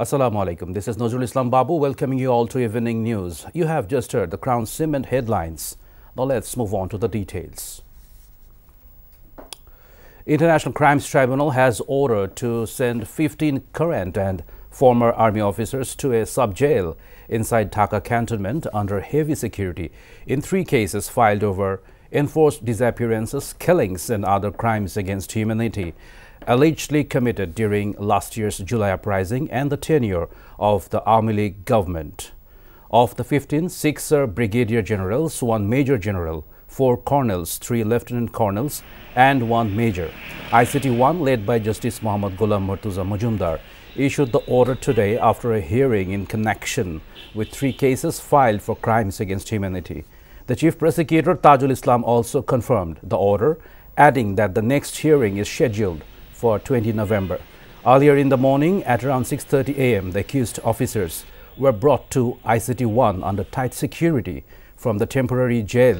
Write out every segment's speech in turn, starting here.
Assalamu alaikum. This is Nazrul Islam Babu welcoming you all to Evening News. You have just heard the Crown Cement headlines. Now let's move on to the details. International Crimes Tribunal has ordered to send 15 current and former army officers to a sub-jail inside Dhaka cantonment under heavy security in 3 cases filed over enforced disappearances, killings and other crimes against humanity allegedly committed during last year's July uprising and the tenure of the Army League government. Of the 15, 6 are brigadier generals, 1 major general, 4 colonels, 3 lieutenant colonels and 1 major. ICT-1, led by Justice Muhammad Ghulam Murtuza Majumdar, issued the order today after a hearing in connection with 3 cases filed for crimes against humanity. The Chief Prosecutor Tajul Islam also confirmed the order, adding that the next hearing is scheduled for 20 November. Earlier in the morning, at around 6:30 a.m., the accused officers were brought to ICT-1 under tight security from the temporary jail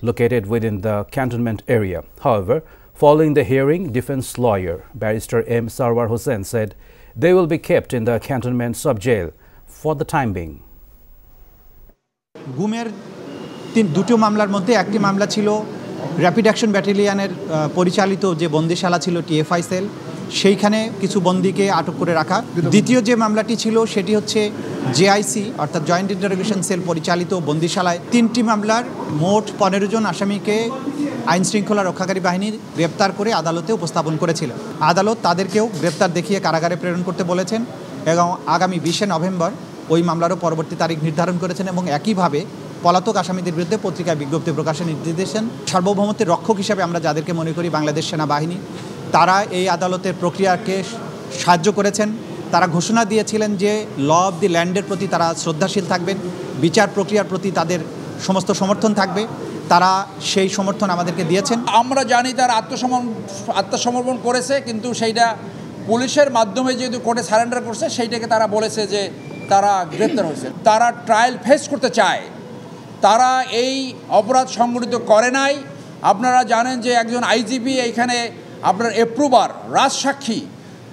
located within the cantonment area. However, following the hearing, defense lawyer Barrister M. Sarwar Hussain said they will be kept in the cantonment sub-jail for the time being. গুমের দুটো মামলার মধ্যে একটি মামলা ছিল rapid action ব্যাটালিয়নের পরিচালিত যে বন্দিশালা ছিল টিএফআই সেল, সেইখানে কিছু বন্দীকে আটক করে রাখা। দ্বিতীয় যে মামলাটি ছিল সেটি হচ্ছে জেআইসি অর্থাৎ জয়েন্ট ইন্টারোগেশন সেল পরিচালিত বন্দিশালায় 3টি মামলার মোট 15 জন আসামিকে আইন শৃঙ্খলা রক্ষাকারী বাহিনীর গ্রেপ্তার করে আদালতে উপস্থাপন করেছিল। আদালত তাদেরকেও গ্রেপ্তার দেখিয়ে কারাগারে প্রেরণ করতে বলেছেন এবং আগামী 20 নভেম্বর ওই মামলারও পরবর্তী তারিখ নির্ধারণ করেছেন এবং একইভাবে পলাতক আসামিদের বিরুদ্ধে পত্রিকায় বিজ্ঞপ্তি প্রকাশের নির্দেশ দিয়েছেন। সার্বভৌমত্বের রক্ষক হিসেবে আমরা যাদেরকে মনে করি বাংলাদেশ সেনাবাহিনী, তারা এই আদালতের প্রক্রিয়াকে সাহায্য করেছেন। তারা ঘোষণা দিয়েছিলেন যে ল অফ দি ল্যান্ডের প্রতি তারা শ্রদ্ধাশীল থাকবেন, বিচার প্রক্রিয়ার প্রতি তাদের সমস্ত সমর্থন থাকবে। তারা সেই সমর্থন আমাদেরকে দিয়েছেন। আমরা জানি তারা আত্মসমর্পণ করেছে, কিন্তু সেইটা পুলিশের মাধ্যমে যেহেতু কোর্টে সারেন্ডার করছে, সেইটাকে তারা বলেছে যে তারা গ্রেপ্তার হয়েছে। তারা ট্রায়াল ফেস করতে চায়, তারা এই অপরাধ সংগঠিত করে নাই। আপনারা জানেন যে একজন আইজিপি এইখানে আপনার অ্যাপ্রুভার রাজসাক্ষী,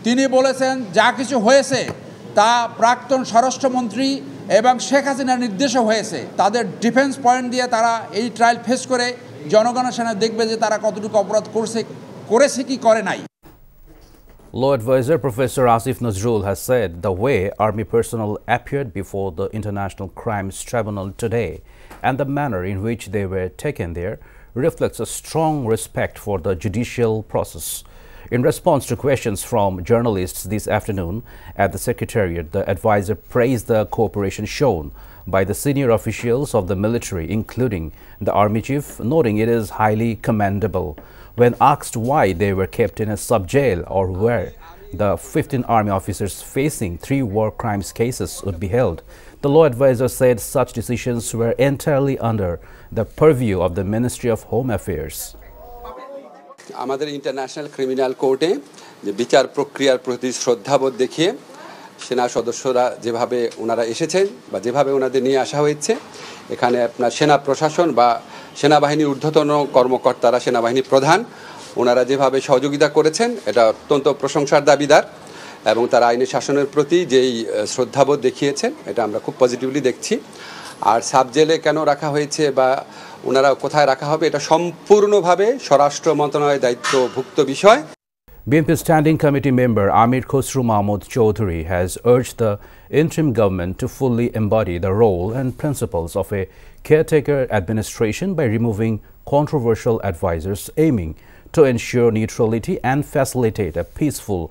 তিনি বলেছেন যা কিছু হয়েছে তা প্রাক্তন স্বরাষ্ট্রমন্ত্রী এবং শেখ হাসিনার নির্দেশে হয়েছে। তাদের ডিফেন্স পয়েন্ট দিয়ে তারা এই ট্রায়াল ফেস করে জনগণের সামনে দেখবে যে তারা কতটুকু অপরাধ করেছে কি করে নাই। Law advisor Professor Asif Nazrul has said the way army personnel appeared before the International Crimes Tribunal today and the manner in which they were taken there reflects a strong respect for the judicial process. In response to questions from journalists this afternoon at the Secretariat, the advisor praised the cooperation shown by the senior officials of the military, including the Army Chief, noting it is highly commendable. When asked why they were kept in a sub-jail or where the 15 army officers facing 3 war crimes cases would be held, the law advisor said such decisions were entirely under the purview of the Ministry of Home Affairs. আমাদের international criminal কোর্টে যে বিচার প্রক্রিয়ার প্রতি শ্রদ্ধাবোধ দেখিয়ে সেনা সদস্যরা যেভাবে ওনারা এসেছেন বা যেভাবে ওনাদের নিয়ে আসা হয়েছে, এখানে আপনার সেনা প্রশাসন বা সেনাবাহিনীর ঊর্ধ্বতন কর্মকর্তারা, সেনাবাহিনী প্রধান, ওনারা যেভাবে সহযোগিতা করেছেন এটা অত্যন্ত প্রশংসার দাবিদার এবং তারা আইনের শাসনের প্রতি যেই শ্রদ্ধাবোধ দেখিয়েছেন এটা আমরা খুব পজিটিভলি দেখছি। আর সাব জেলে কেন রাখা হয়েছে বা ওনারা কোথায় রাখা হবে এটা সম্পূর্ণভাবে স্বরাষ্ট্র মন্ত্রণালয়ের দায়িত্বভুক্ত বিষয়। BNP Standing Committee member Amir Khosru Mahmood Chowdhury has urged the interim government to fully embody the role and principles of a caretaker administration by removing controversial advisors, aiming to ensure neutrality and facilitate a peaceful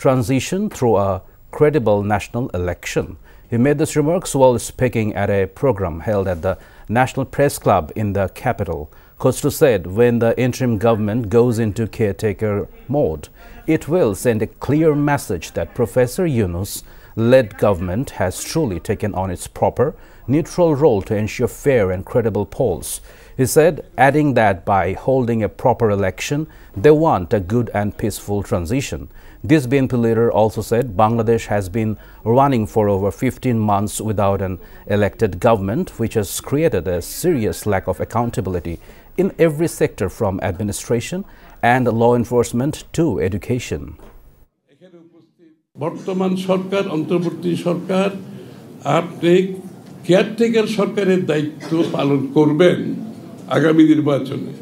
transition through a credible national election. He made these remarks while speaking at a program held at the National Press Club in the capital. Khosru said when the interim government goes into caretaker mode, it will send a clear message that Professor Yunus-led government has truly taken on its proper, neutral role to ensure fair and credible polls. He said, adding that by holding a proper election, they want a good and peaceful transition. This BNP leader also said Bangladesh has been running for over 15 months without an elected government, which has created a serious lack of accountability in every sector from administration and law enforcement to education. বর্তমান সরকার, অন্তর্বর্তী সরকার, আপনি caretaker সরকারের দায়িত্ব পালন করবেন আগামী নির্বাচনে।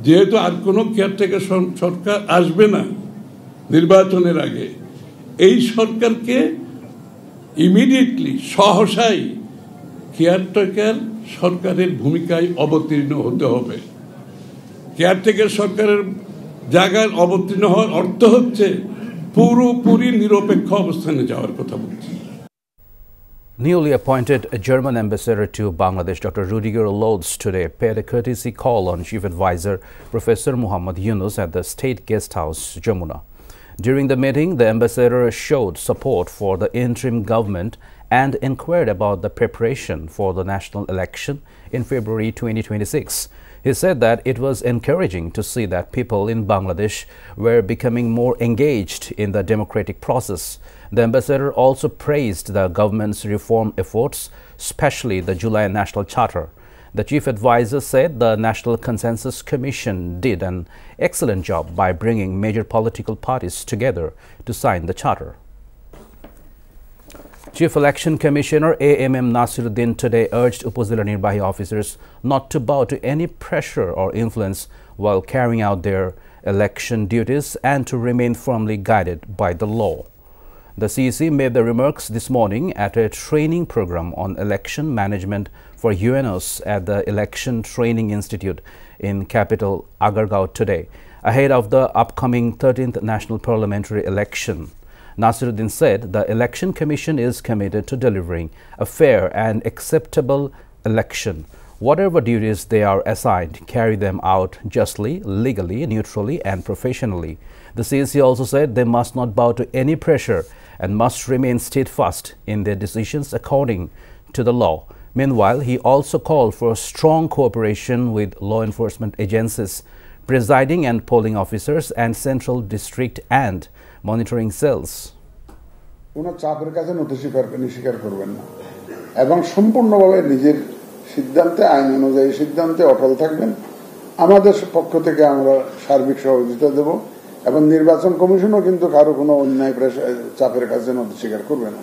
যেহেতু আর কোনো কেয়ারটেকার সরকার আসবে না নির্বাচনের আগে, এই সরকারকে ইমিডিয়েটলি সহসাই কেয়ারটেকার সরকারের ভূমিকায় অবতীর্ণ হতে হবে। কেয়ারটেকার সরকারের জায়গায় অবতীর্ণ হওয়ার অর্থ হচ্ছে পুরোপুরি নিরপেক্ষ অবস্থানে যাওয়ার কথা বলছি। Newly appointed German ambassador to Bangladesh, Dr. Rudiger Lotz, today paid a courtesy call on Chief Advisor Professor Muhammad Yunus at the State Guest House, Jamuna. During the meeting, the ambassador showed support for the interim government and inquired about the preparation for the national election in February 2026. He said that it was encouraging to see that people in Bangladesh were becoming more engaged in the democratic process. The ambassador also praised the government's reform efforts, especially the July National Charter. The chief advisor said the National Consensus Commission did an excellent job by bringing major political parties together to sign the charter. Chief Election Commissioner A.M.M. Nasiruddin today urged Upazila Nirbahi officers not to bow to any pressure or influence while carrying out their election duties and to remain firmly guided by the law. The CEC made the remarks this morning at a training program on election management for UNOs at the Election Training Institute in capital Agargaon today, ahead of the upcoming 13th National Parliamentary election. Nasiruddin said the Election Commission is committed to delivering a fair and acceptable election. Whatever duties they are assigned, carry them out justly, legally, neutrally and professionally. The CEC also said they must not bow to any pressure and must remain steadfast in their decisions according to the law. Meanwhile, he also called for strong cooperation with law enforcement agencies, presiding and polling officers and central district and monitoring cells. কোনো চাপের কাছে নথি স্বীকার করবেন না এবং সম্পূর্ণভাবে নিজের সিদ্ধান্তে, আইন অনুযায়ী সিদ্ধান্তে অটল থাকবেন। আমাদের পক্ষ থেকে আমরা সার্বিক সহযোগিতা দেব এবং নির্বাচন কমিশনও কিন্তু কারো কোনো অন্যায় চাপের কাছে নথি স্বীকার করবে না।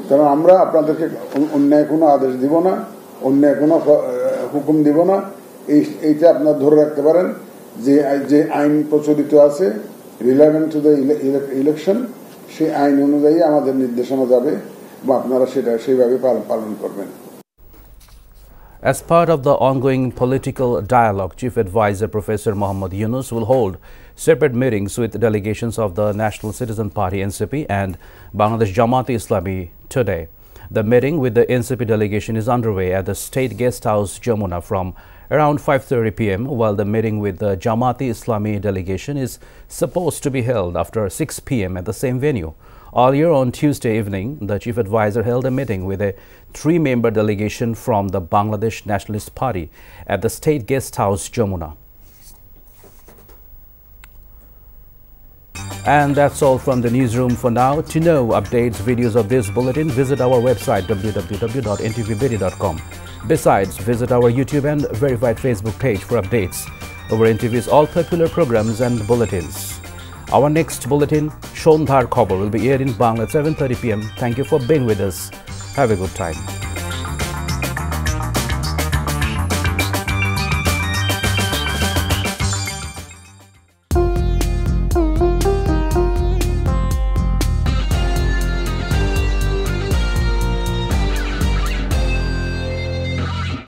কারণ আমরা আপনাদেরকে অন্যায় কোনো আদেশ দিব না, অন্যায় কোনো হুকুম দিব না। এইটা আপনারা ধরে রাখতে পারেন যে আইন প্রচলিত আছে রিলেভেন্ট টু দ্য ইলেকশন, সেই আইন অনুযায়ী আমাদের নির্দেশনা যাবে বা আপনারা সেটা সেইভাবে পালন করবেন। As part of the ongoing political dialogue, Chief Advisor Professor Muhammad Yunus will hold separate meetings with delegations of the National Citizen Party NCP and Bangladesh Jamaat-e-Islami today. The meeting with the NCP delegation is underway at the State Guest House, Jamuna from around 5:30 p.m., while the meeting with the Jamaat-e-Islami delegation is supposed to be held after 6 p.m. at the same venue. Earlier on Tuesday evening, the chief advisor held a meeting with a 3-member delegation from the Bangladesh Nationalist Party at the State Guest House, Jamuna. And that's all from the newsroom for now. To know updates, videos of this bulletin, visit our website www.ntvvideo.com. Besides, visit our YouTube and verified Facebook page for updates over NTV's all popular programs and bulletins. Our next bulletin, Shondhar Khobor, will be aired in Bangla at 7:30 p.m. Thank you for being with us. Have a good time.